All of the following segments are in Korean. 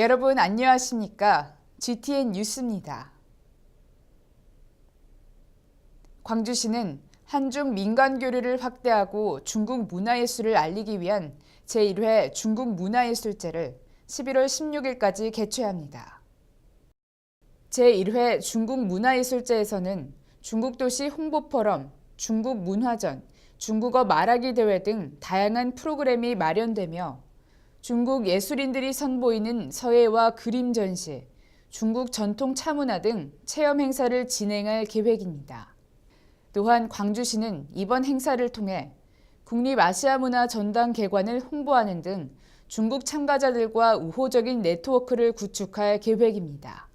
여러분 안녕하십니까? GTN 뉴스입니다. 광주시는 한중 민간 교류를 확대하고 중국 문화예술을 알리기 위한 제1회 중국 문화예술제를 11월 16일까지 개최합니다. 제1회 중국 문화예술제에서는 중국 도시 홍보 포럼, 중국 문화전, 중국어 말하기 대회 등 다양한 프로그램이 마련되며 중국 예술인들이 선보이는 서예와 그림 전시, 중국 전통 차문화 등 체험 행사를 진행할 계획입니다. 또한 광주시는 이번 행사를 통해 국립아시아문화 전당 개관을 홍보하는 등 중국 참가자들과 우호적인 네트워크를 구축할 계획입니다.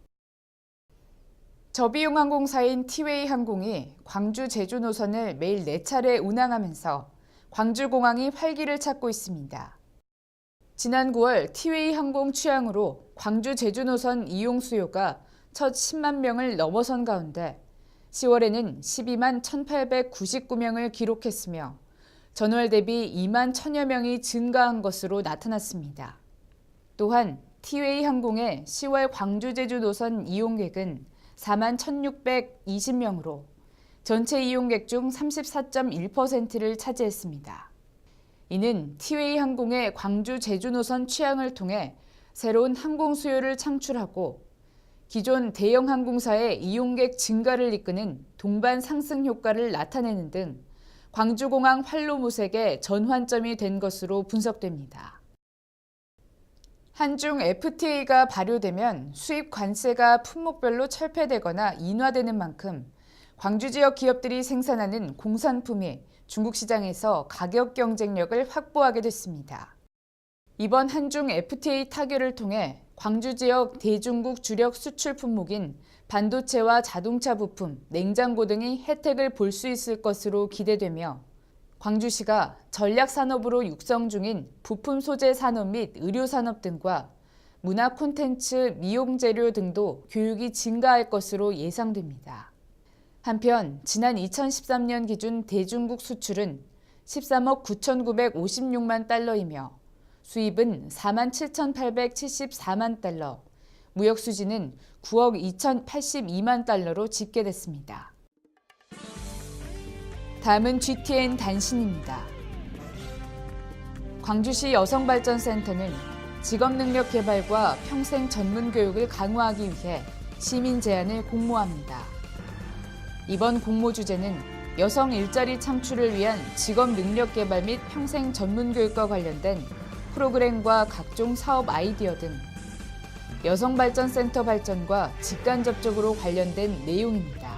저비용 항공사인 티웨이 항공이 광주 제주 노선을 매일 4차례 운항하면서 광주공항이 활기를 찾고 있습니다. 지난 9월 티웨이 항공 취항으로 광주 제주 노선 이용 수요가 첫 10만 명을 넘어선 가운데 10월에는 12만 1,899명을 기록했으며 전월 대비 2만 1,000여 명이 증가한 것으로 나타났습니다. 또한 티웨이 항공의 10월 광주 제주 노선 이용객은 4만 1,620명으로 전체 이용객 중 34.1%를 차지했습니다. 이는 티웨이 항공의 광주 제주 노선 취항을 통해 새로운 항공 수요를 창출하고 기존 대형 항공사의 이용객 증가를 이끄는 동반 상승 효과를 나타내는 등 광주공항 활로 모색의 전환점이 된 것으로 분석됩니다. 한중 FTA가 발효되면 수입 관세가 품목별로 철폐되거나 인하되는 만큼 광주 지역 기업들이 생산하는 공산품이 중국 시장에서 가격 경쟁력을 확보하게 됐습니다. 이번 한중 FTA 타결을 통해 광주 지역 대중국 주력 수출 품목인 반도체와 자동차 부품, 냉장고 등이 혜택을 볼 수 있을 것으로 기대되며 광주시가 전략산업으로 육성 중인 부품 소재 산업 및 의료 산업 등과 문화 콘텐츠, 미용 재료 등도 교육이 증가할 것으로 예상됩니다. 한편 지난 2013년 기준 대중국 수출은 13억 9,956만 달러이며 수입은 4만 7,874만 달러, 무역 수지는 9억 2,082만 달러로 집계됐습니다. 다음은 GTN 단신입니다. 광주시 여성발전센터는 직업능력 개발과 평생 전문 교육을 강화하기 위해 시민 제안을 공모합니다. 이번 공모 주제는 여성 일자리 창출을 위한 직업 능력 개발 및 평생 전문 교육과 관련된 프로그램과 각종 사업 아이디어 등 여성발전센터 발전과 직간접적으로 관련된 내용입니다.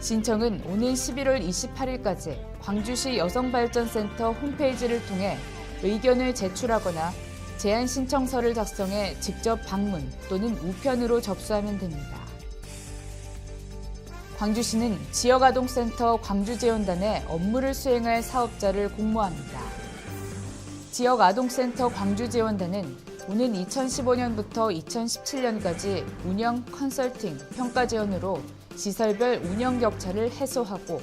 신청은 오는 11월 28일까지 광주시 여성발전센터 홈페이지를 통해 의견을 제출하거나 제안 신청서를 작성해 직접 방문 또는 우편으로 접수하면 됩니다. 광주시는 지역아동센터 광주지원단에 업무를 수행할 사업자를 공모합니다. 지역아동센터 광주지원단은 오는 2015년부터 2017년까지 운영, 컨설팅, 평가 지원으로 시설별 운영 격차를 해소하고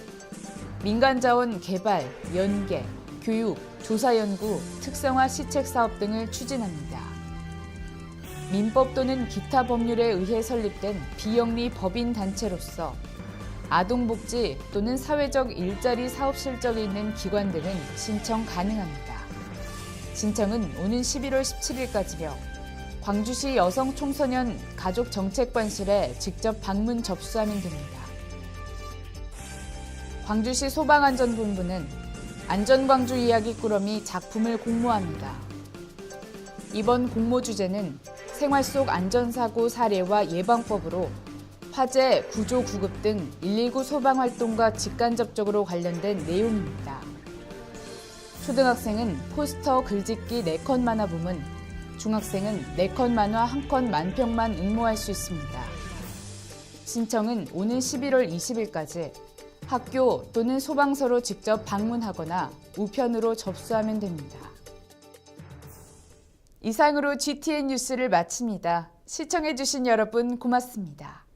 민간자원 개발, 연계, 교육, 조사연구, 특성화 시책 사업 등을 추진합니다. 민법 또는 기타 법률에 의해 설립된 비영리 법인 단체로서 아동복지 또는 사회적 일자리 사업 실적이 있는 기관 등은 신청 가능합니다. 신청은 오는 11월 17일까지며 광주시 여성청소년 가족정책관실에 직접 방문 접수하면 됩니다. 광주시 소방안전본부는 안전광주 이야기 꾸러미 작품을 공모합니다. 이번 공모 주제는 생활 속 안전사고 사례와 예방법으로 화재, 구조, 구급 등 119 소방활동과 직간접적으로 관련된 내용입니다. 초등학생은 포스터 글짓기 4컷 만화 부문, 중학생은 4컷 만화 1컷 만평만 응모할 수 있습니다. 신청은 오는 11월 20일까지 학교 또는 소방서로 직접 방문하거나 우편으로 접수하면 됩니다. 이상으로 GTN 뉴스를 마칩니다. 시청해주신 여러분 고맙습니다.